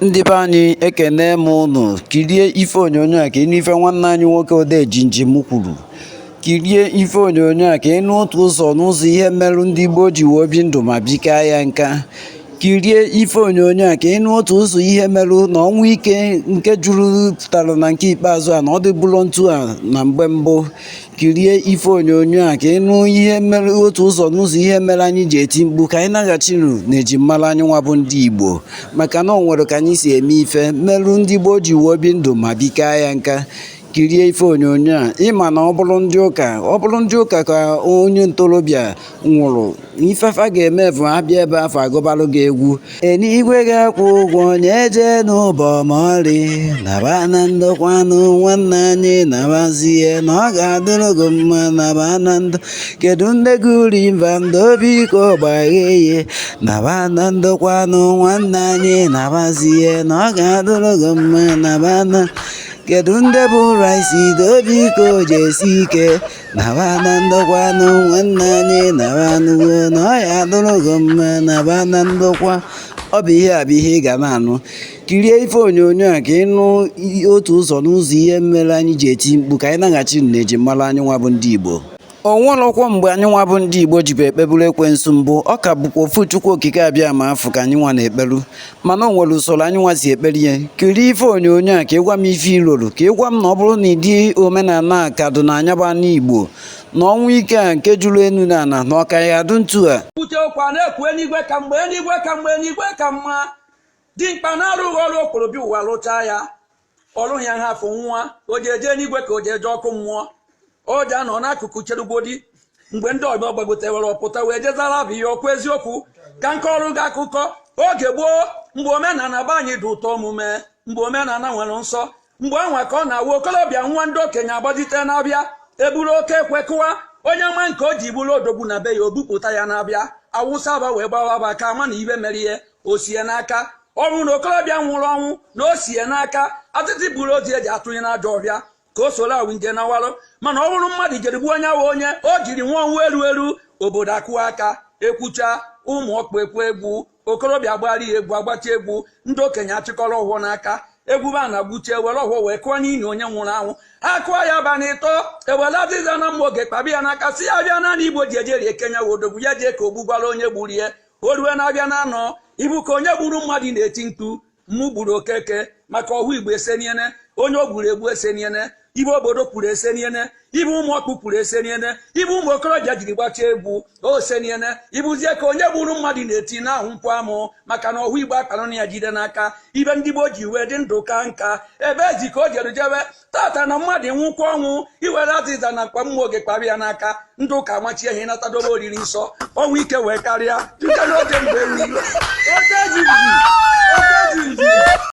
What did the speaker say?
Ndị be anyị ekene m unu, kirie ife onyonyo a ka ịnụ ife nwanne anyị nwoke Ode Jinjim kwuru. Kirie ife onyonyo a ka ịnụ otu ụzọ n'ụzọ ihe merụ ndị Igbo ji wee bi ndụ ma bikaa ya nka. Kirie ife onyonyo a ka ịnụ otu ụzọ ihe merụ na ọnwụ ike nke jurutara na nke ikpeazụ a na ọ dịbụrụ ntu a na mgbe mbụ. Kirie ife onyonyo a ka ịnụ ihe mere otu ụzọ n'ụzọ ihe mere anyị ji eti mkpu ka anyị naghachinu na ejimmara anyị nwa bụ ndị Igbo, maka na o nwere ka anyị si eme ife merụ ndị Igbo ji wee bi ndụ ma bikaa ya nka. Kirie ife onyonyo a, ịma na ọ bụrụ ndị ụka ka onye ntorobịa nwụrụ, ifefa ga-eme bụ abịa ebe afọ agụbalụ gị egwu eluigwe ga-akwụ ụgwọ nye eje n'ụbọ ma ọrị naba na ndokwanụ nwanne anyị nabazie na ọ ga-adịrị gị mma naba na ndụ. Kedu ndị gụrụ mba ndụ biko gbagheye naba na ndokwanụ nwanne anyị nabazie na ọ ga-adịrị gị mma naba na. Kedu ndị bụ raisi dobiko jesi ike naba na ndokwanụ nwanne anyị naba n'ugbo na ọ ya dụrụ gị mma naba na ndokwa. Ọ bụ ihe a bụ ihe ị ga na-anụ. Kirie ife onyonyo a ka ịnụ otu ụzọ n'ụzọ ihe mere anyị ji eti mkpu ka anyị naghachi na ejimmara anyị nwa bụ ndị Igbo. O nwerọkwa mgbe anyị nwa bụ ndị Igbo jibe ekpeburu ekwensu mbụ, ọ ka bụkwa ofu Chukwu okike abịa ma afọ ka anyị nwa na-ekperu, mana o nwere usoro anyị nwa si ekpere ihe. Kirie ife onyonyo a ka ịgwa m ife iloro, ka ịgwa m na ọ bụrụ na ịdị omenala a ka dị na anya bụ anụ Igbo na ọnwụ ike a nke juru enu na ana na ọka ya adụ ntu a. Uche okwa na-ekwu eluigwe ka mgbe eluigwe ka mma dimkpa na-arụghị ọrụ okporobịa ụwa lụchaa ya ọrụ ya ha afọ nwa o ji eje eluigwe ka o ji eje ọkụ mmụọ. O ji anọ n'akụkụ cherugbodi mgbe ndị ọbịa gbagotewere ọpụta wee jezara bụ ihe ọkụ eziokwu ka nke ọrụ gị akụkọ oge gboo mgbe omenala be anyị dị ụtọ omume, mgbe omenala nwere nsọ, mgbe anwa ka ọ na-awụ okolobịa nwa ndị okenye agbajite n'abịa eburu oke ekwe kụwa onye ma nke o ji bụrụ odogwu na be ya o bupụta ya n'abịa awụsa aba wee gbawaba ka ama na ibe mere ihe o sie n'aka. Ọnwụ na okolobịa nwụrụ ọnwụ na o sie n'aka atịtị buru ozi eji atụnye n'ajọ ọbịa ka o soro awụ nje na warụ. Mana ọ bụrụ mmadụ jere gbuo onye ahụ onye o jiri nwa ọnwụ elu obodo akụ aka ekwucha ụmụ ọkpụ ekwu egwu okorobịa gbara ya egwu agbacha egwu ndị okenye achịkọrọ ọhụụ n'aka egwu ba na-agbuche were ọhụụ wee kụọ n'ili onye nwụrụ anwụ akụọ ya abalị ịtọ ewere azịza na mma oge kpabịa n'aka si ya bịa naanị Igbo ji ejeri ekenya wodogwu ya jee ka o gbugbara onye gburu ya o rue na-abịa na anọ ibu ka onye gburu mmadụ na-eti mkpu mụ gburu okeke maka ọhụ Igbo eseniene onye o gburu egbu eseniene ibe obodo kwuru eseniene ibe ụmụ ọkpụ kwuru eseniene ibe ụmụ okorobịa jiri gbachaa egwu o seniene ibuzie ka onye gburu mmadụ na-eti na-ahụ mpụ amụ maka na ọhụ Igbo akpanụ ya jide n'aka ibe ndị Igbo ji wee dị ndụ ka nka ebe ezi ka o jere jebe tata na mmadụ nwụkwa ọnwụ iwere azịza na mkpa mma oge kpabịa n'aka ndị ụka machie ihe natadobe oriri nsọ ọnwụ ike wee karịa nke n'oge mgbe Ode Jinjim.